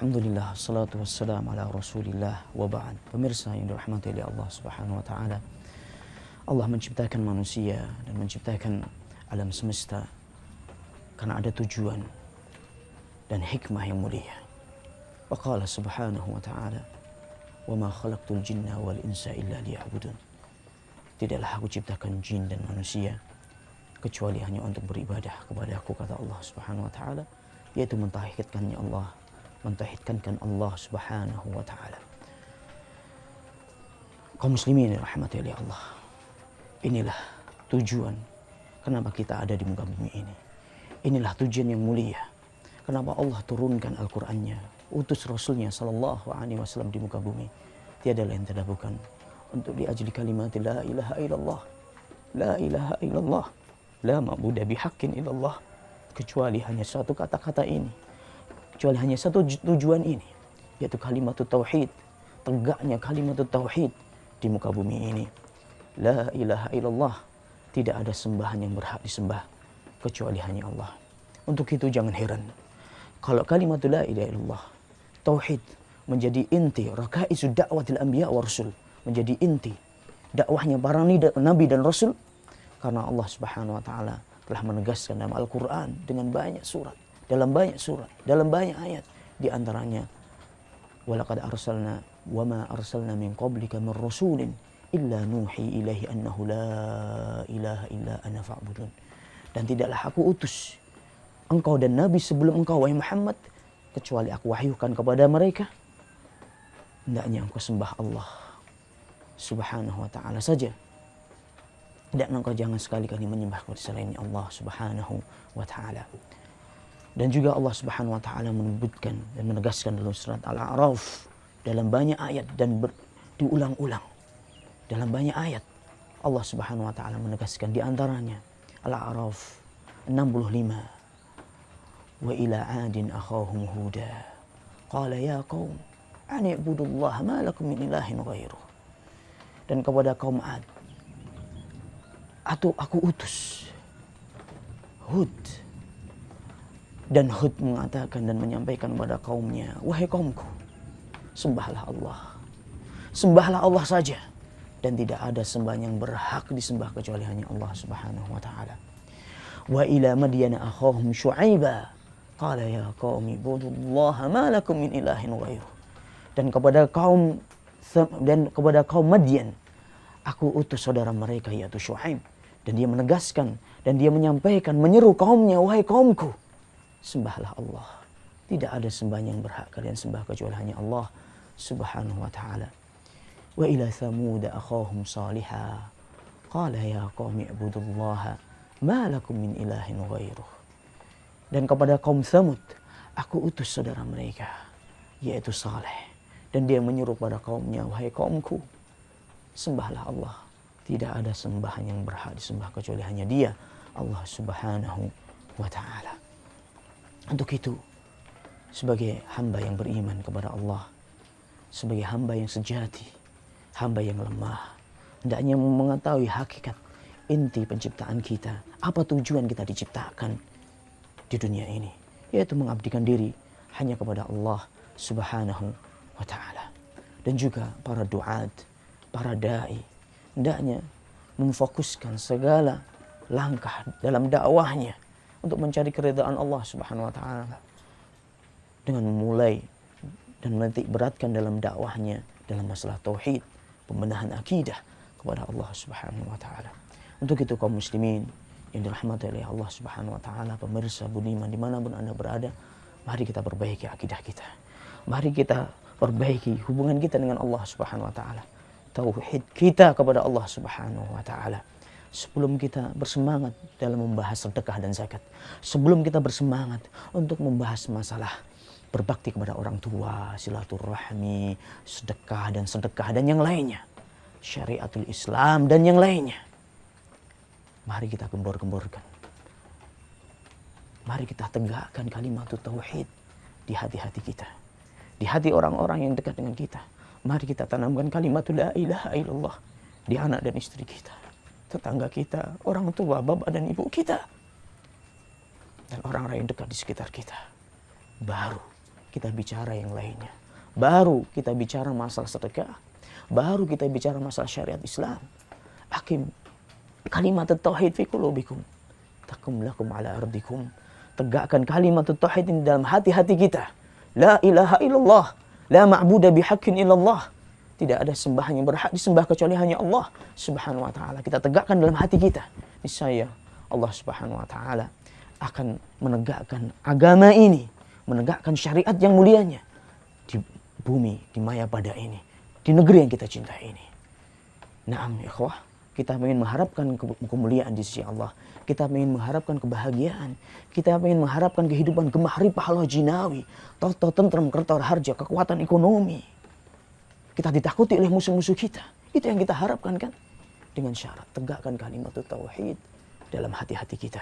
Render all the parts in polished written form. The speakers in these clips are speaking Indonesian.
Alhamdulillah, salatu wassalam ala rasulillah wa ba'd. Pemirsa yang dirahmati oleh Allah subhanahu wa ta'ala, Allah menciptakan manusia dan menciptakan alam semesta karena ada tujuan dan hikmah yang mulia. Wa qala subhanahu wa ta'ala, wa ma khalaqtul jinna wal insa illa liya'budun. Tidaklah aku ciptakan jin dan manusia kecuali hanya untuk beribadah kepada aku, kata Allah subhanahu wa ta'ala, yaitu mentauhidkannya Allah, mentauhidkan Allah subhanahu wa ta'ala. Kaum muslimin rahmati oleh Allah, inilah tujuan kenapa kita ada di muka bumi ini. Inilah tujuan yang mulia kenapa Allah turunkan Al-Qur'annya, utus Rasulnya sallallahu alaihi wasallam di muka bumi. Tiada lain tiada bukan untuk diajli kalimat la ilaha illallah, la ilaha illallah, la ma'budu bihaqqin illallah, kecuali hanya satu kata-kata ini, kecuali hanya satu tujuan ini, yaitu kalimat tauhid, tegaknya kalimat tauhid di muka bumi ini. La ilaha illallah, tidak ada sembahan yang berhak disembah kecuali hanya Allah. Untuk itu jangan heran kalau kalimat la ilaha illallah, tauhid, menjadi inti rakaizud da'watil anbiya wa rasul, menjadi inti dakwahnya para nabi dan rasul, karena Allah subhanahu wa ta'ala telah menegaskan dalam Al-Quran dengan banyak surat, dalam banyak ayat, di antaranya walaqad arsalna wa ma arsalna min qablika min rasulin illa nuhi ilaihi annahu la ilaha illa ana fa'budun. Dan tidaklah aku utus engkau dan nabi sebelum engkau, wahai Muhammad, kecuali aku wahyukan kepada mereka hendaknya engkau sembah Allah subhanahu wa ta'ala saja, dan engkau jangan sekali-kali menyembah kepada selain Allah subhanahu wa ta'ala. Dan juga Allah subhanahu wa ta'ala menyebutkan dan menegaskan dalam surat Al-A'raf dalam banyak ayat dan diulang-ulang dalam banyak ayat. Allah subhanahu wa ta'ala menegaskan di antaranya Al-A'raf 65, wa ila adin akhahum huda qala ya qaum an i'budullaha ma lakum min ilahin ghairuh. Dan kepada kaum Ad atau aku utus Hud, dan Hud mengatakan dan menyampaikan kepada kaumnya, wahai kaumku, sembahlah Allah saja, dan tidak ada sembahan yang berhak disembah kecuali hanya Allah subhanahu wa ta'ala. Wa ila madyana akhahum syu'aiba qala ya qaumi ibudullaha ma lakum min ilahin ghairuh. Dan kepada kaum Madyan aku utus saudara mereka yaitu Syuaib, dan dia menegaskan dan dia menyampaikan, menyeru kaumnya, wahai kaumku, sembahlah Allah. Tidak ada sembahan yang berhak kalian sembah kecuali hanya Allah subhanahu wa ta'ala. Wa ila Thamud akhahum Salihah qala ya qaumi ibudullaha ma lakum min ilahin ghairuh. Dan kepada kaum Thamud aku utus saudara mereka yaitu Saleh, dan dia menyeru pada kaumnya, wahai kaumku, sembahlah Allah. Tidak ada sembahan yang berhak disembah kecuali hanya Dia, Allah subhanahu wa ta'ala. Untuk itu, sebagai hamba yang beriman kepada Allah, sebagai hamba yang sejati, hamba yang lemah, hendaknya mengetahui hakikat inti penciptaan kita, apa tujuan kita diciptakan di dunia ini, yaitu mengabdikan diri hanya kepada Allah subhanahu wa ta'ala. Dan juga para duat, para da'i, hendaknya memfokuskan segala langkah dalam dakwahnya untuk mencari keridhaan Allah subhanahu wa ta'ala, dengan memulai dan menitik beratkan dalam dakwahnya dalam masalah tauhid, pembenahan akidah kepada Allah subhanahu wa ta'ala. Untuk itu kaum muslimin yang dirahmati oleh Allah subhanahu wa ta'ala, pemirsa budiman dimanapun Anda berada, mari kita perbaiki akidah kita, mari kita perbaiki hubungan kita dengan Allah subhanahu wa ta'ala, tauhid kita kepada Allah subhanahu wa ta'ala. Sebelum kita bersemangat dalam membahas sedekah dan zakat, sebelum kita bersemangat untuk membahas masalah berbakti kepada orang tua, silaturahmi, sedekah dan yang lainnya, syariatul Islam dan yang lainnya, mari kita gembor-gemborkan, mari kita tegakkan kalimat tauhid di hati-hati kita, di hati orang-orang yang dekat dengan kita. Mari kita tanamkan kalimat la ilaha illallah di anak dan istri kita, tetangga kita, orang tua, bapak dan ibu kita, dan orang-orang yang dekat di sekitar kita. Baru kita bicara yang lainnya. Baru kita bicara masalah sedekah. Baru kita bicara masalah syariat Islam. Akim kalimat tauhid fi qulubikum takum lakum ala ardikum. Tegakkan kalimat tauhid ini dalam hati-hati kita. La ilaha illallah, la ma'budu bihaqqin illallah. Tidak ada sembahan yang berhak disembah kecuali hanya Allah Subhanahu wa taala. Kita tegakkan dalam hati kita. Niscaya Allah Subhanahu wa taala akan menegakkan agama ini, menegakkan syariat yang mulianya di bumi, di maya pada ini, di negeri yang kita cintai ini. Naam ikhwah, kita ingin mengharapkan kemuliaan di sisi Allah. Kita ingin mengharapkan kebahagiaan. Kita ingin mengharapkan kehidupan gemah pahala jinawi, tentram, kertar harja, kekuatan ekonomi. Kita ditakuti oleh musuh-musuh kita. Itu yang kita harapkan kan? Dengan syarat tegakkan kalimat tauhid dalam hati-hati kita.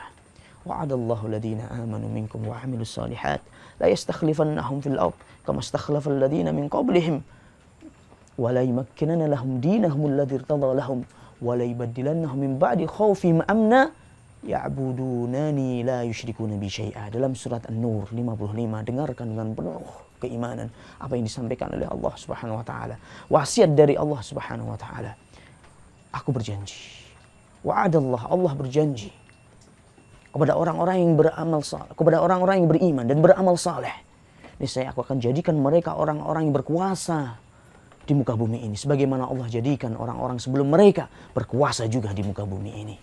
Wa'adallahu alladhina amanu minkum wa 'amilus shalihat la yastakhlifannahum fil ard kama istakhlafal ladzina min qablihim wa la yumakkinanna lahum dinahum alladzi irtadha lahum wa la yubaddilannahum min ba'di khawfihim amna ya'budunani la yusyrikuna bi syai'a. Dalam surat An-Nur 55, dengarkan dengan penuh keimanan apa yang disampaikan oleh Allah Subhanahu wa taala. Wasiat dari Allah Subhanahu wa taala. Aku berjanji. Wa'adallah, Allah berjanji kepada orang-orang yang beramal saleh, kepada orang-orang yang beriman dan beramal saleh. Niscaya aku akan jadikan mereka orang-orang yang berkuasa di muka bumi ini, sebagaimana Allah jadikan orang-orang sebelum mereka berkuasa juga di muka bumi ini.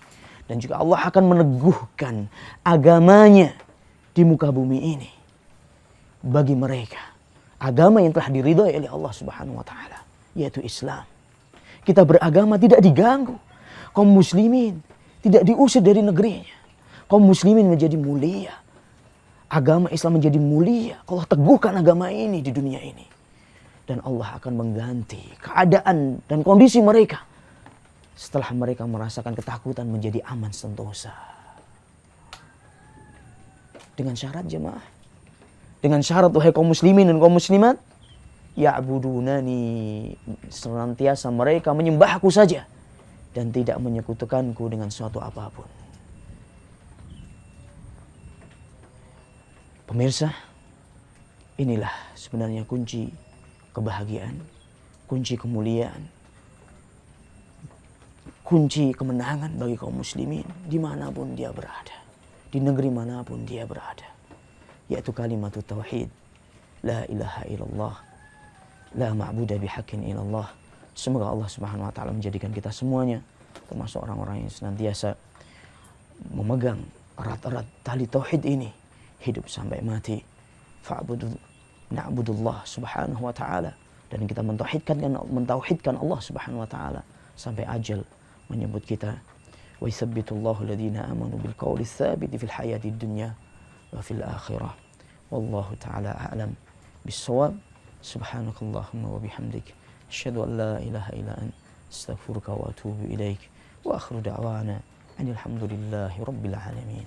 Dan juga Allah akan meneguhkan agamanya di muka bumi ini bagi mereka. Agama yang telah diridhai oleh Allah Subhanahu wa taala, yaitu Islam. Kita beragama tidak diganggu. Kaum muslimin tidak diusir dari negerinya. Kaum muslimin menjadi mulia. Agama Islam menjadi mulia. Allah teguhkan agama ini di dunia ini. Dan Allah akan mengganti keadaan dan kondisi mereka setelah mereka merasakan ketakutan menjadi aman sentosa. Dengan syarat jemaah. Dengan syarat wahai kaum muslimin dan kaum muslimat, ya'budunani, senantiasa mereka menyembahku saja dan tidak menyekutukanku dengan suatu apapun. Pemirsa, inilah sebenarnya kunci kebahagiaan, kunci kemuliaan, kunci kemenangan bagi kaum muslimin dimanapun dia berada, di negeri manapun dia berada, yaitu kalimat tauhid, la ilaha illallah, la ma'budu bihaqqin illallah. Semoga Allah Subhanahu wa taala menjadikan kita semuanya termasuk orang-orang yang senantiasa memegang erat-erat tali tauhid ini hidup sampai mati. Na'budullah Subhanahu wa taala, dan kita mentauhidkan Allah Subhanahu wa taala sampai ajal menyebut kita. Wa yusabbitullahu alladhina amanu bil qawli tsabiti fil hayati dunya wa fil akhirah. Wallahu taala a'lam bis-shawab. Subhanakallahumma wa bihamdik asyhadu an la ilaha illa anta astaghfiruka wa atubu ilaik. Wa akhiru da'wana alhamdulillahi rabbil alamin.